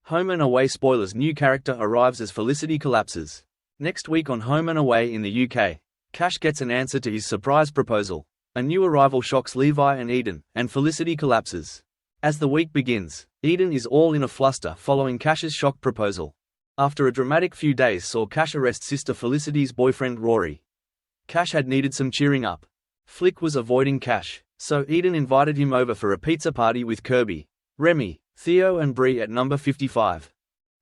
Home and Away spoilers: new character arrives as Felicity collapses. Next week on Home and Away in the UK, Cash gets an answer to his surprise proposal. A new arrival shocks Levi and Eden, and Felicity collapses. As the week begins, Eden is all in a fluster following Cash's shock proposal. After a dramatic few days saw Cash arrest sister Felicity's boyfriend Rory. Cash had needed some cheering up. Flick was avoiding Cash, so Eden invited him over for a pizza party with Kirby, Remy, Theo and Bree at number 55.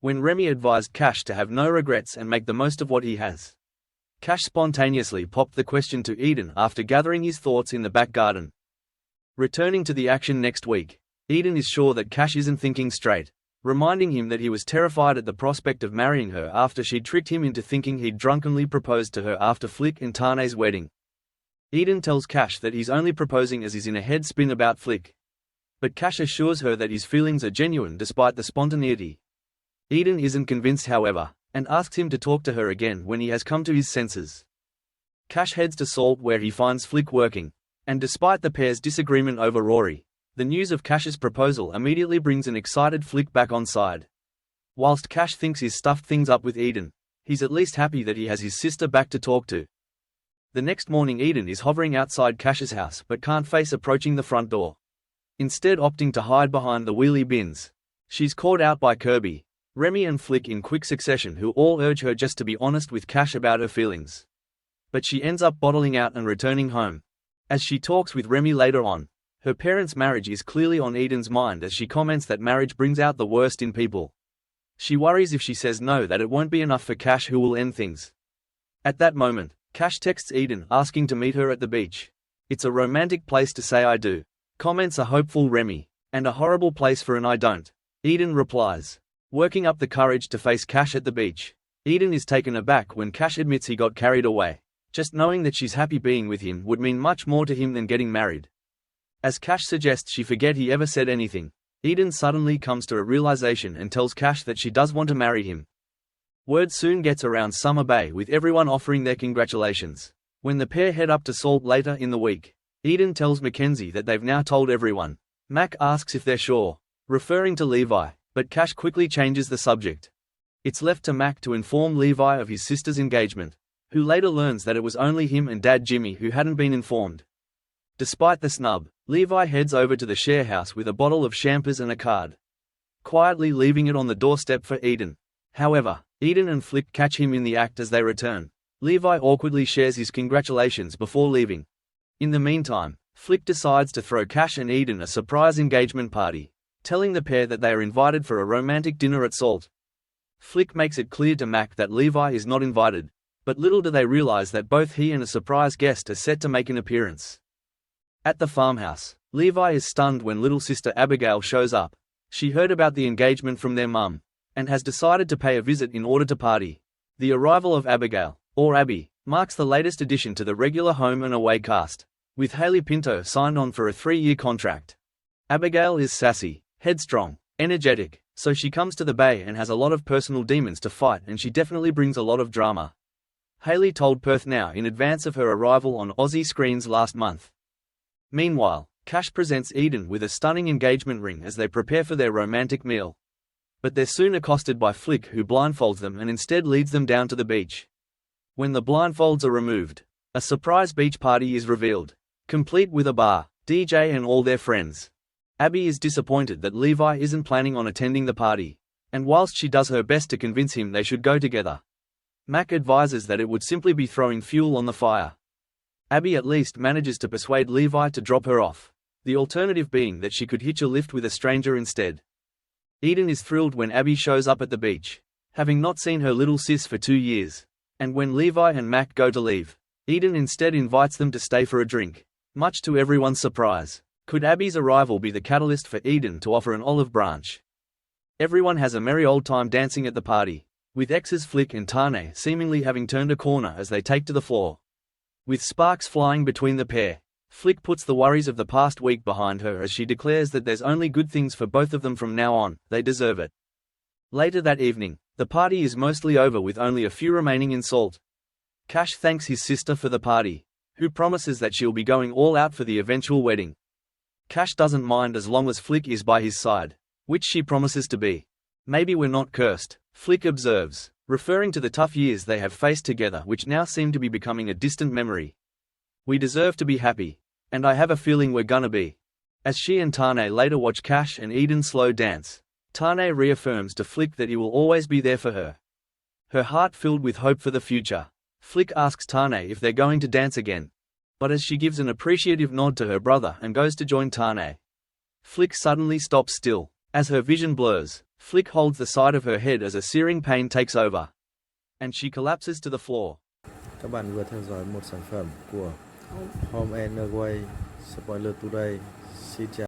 When Remy advised Cash to have no regrets and make the most of what he has, Cash spontaneously popped the question to Eden after gathering his thoughts in the back garden. Returning to the action next week, Eden is sure that Cash isn't thinking straight, reminding him that he was terrified at the prospect of marrying her after she'd tricked him into thinking he'd drunkenly proposed to her after Flick and Tane's wedding. Eden tells Cash that he's only proposing as he's in a head spin about Flick. But Cash assures her that his feelings are genuine despite the spontaneity. Eden isn't convinced, however, and asks him to talk to her again when he has come to his senses. Cash heads to Salt where he finds Flick working, and despite the pair's disagreement over Rory, the news of Cash's proposal immediately brings an excited Flick back on side. Whilst Cash thinks he's stuffed things up with Eden, he's at least happy that he has his sister back to talk to. The next morning Eden is hovering outside Cash's house but can't face approaching the front door, instead opting to hide behind the wheelie bins. She's caught out by Kirby, Remy and Flick in quick succession, who all urge her just to be honest with Cash about her feelings. But she ends up bottling out and returning home. As she talks with Remy later on, her parents' marriage is clearly on Eden's mind as she comments that marriage brings out the worst in people. She worries if she says no that it won't be enough for Cash, who will end things. At that moment, Cash texts Eden asking to meet her at the beach. "It's a romantic place to say I do," comments a hopeful Remy, "and a horrible place for an I don't," Eden replies. Working up the courage to face Cash at the beach, Eden is taken aback when Cash admits he got carried away. Just knowing that she's happy being with him would mean much more to him than getting married. As Cash suggests she forget he ever said anything, Eden suddenly comes to a realization and tells Cash that she does want to marry him. Word soon gets around Summer Bay, with everyone offering their congratulations. When the pair head up to Salt later in the week, Eden tells Mackenzie that they've now told everyone. Mac asks if they're sure, referring to Levi, but Cash quickly changes the subject. It's left to Mac to inform Levi of his sister's engagement, who later learns that it was only him and Dad Jimmy who hadn't been informed. Despite the snub, Levi heads over to the share house with a bottle of champers and a card, quietly leaving it on the doorstep for Eden. However, Eden and Flick catch him in the act as they return. Levi awkwardly shares his congratulations before leaving. In the meantime, Flick decides to throw Cash and Eden a surprise engagement party, telling the pair that they are invited for a romantic dinner at Salt. Flick makes it clear to Mac that Levi is not invited, but little do they realize that both he and a surprise guest are set to make an appearance. At the farmhouse, Levi is stunned when little sister Abigail shows up. She heard about the engagement from their mum, and has decided to pay a visit in order to party. The arrival of Abigail, or Abby, marks the latest addition to the regular Home and Away cast, with Hailey Pinto signed on for a 3-year contract. Abigail is sassy, headstrong, energetic, so she comes to the Bay and has a lot of personal demons to fight, and she definitely brings a lot of drama. Hailey told Perth Now in advance of her arrival on Aussie screens last month. Meanwhile, Cash presents Eden with a stunning engagement ring as they prepare for their romantic meal. But they're soon accosted by Flick, who blindfolds them and instead leads them down to the beach. When the blindfolds are removed, a surprise beach party is revealed, complete with a bar, DJ and all their friends. Abby is disappointed that Levi isn't planning on attending the party, and whilst she does her best to convince him they should go together, Mac advises that it would simply be throwing fuel on the fire. Abby at least manages to persuade Levi to drop her off, the alternative being that she could hitch a lift with a stranger instead. Eden is thrilled when Abby shows up at the beach, having not seen her little sis for 2 years, and when Levi and Mac go to leave, Eden instead invites them to stay for a drink, much to everyone's surprise. Could Abby's arrival be the catalyst for Eden to offer an olive branch? Everyone has a merry old time dancing at the party, with exes Flick and Tane seemingly having turned a corner as they take to the floor. With sparks flying between the pair, Flick puts the worries of the past week behind her as she declares that there's only good things for both of them from now on. They deserve it. Later that evening, the party is mostly over with only a few remaining in Salt. Cash thanks his sister for the party, who promises that she'll be going all out for the eventual wedding. Cash doesn't mind as long as Flick is by his side, which she promises to be. Maybe we're not cursed, Flick observes, referring to the tough years they have faced together which now seem to be becoming a distant memory. We deserve to be happy. And I have a feeling we're gonna be. As she and Tane later watch Cash and Eden slow dance, Tane reaffirms to Flick that he will always be there for her. Her heart filled with hope for the future. Flick asks Tane if they're going to dance again. But as she gives an appreciative nod to her brother and goes to join Tane, Flick suddenly stops still. As her vision blurs, Flick holds the side of her head as a searing pain takes over. And she collapses to the floor. Các bạn vừa theo dõi một sản phẩm của Home and Away Spoiler Today. Xin chào.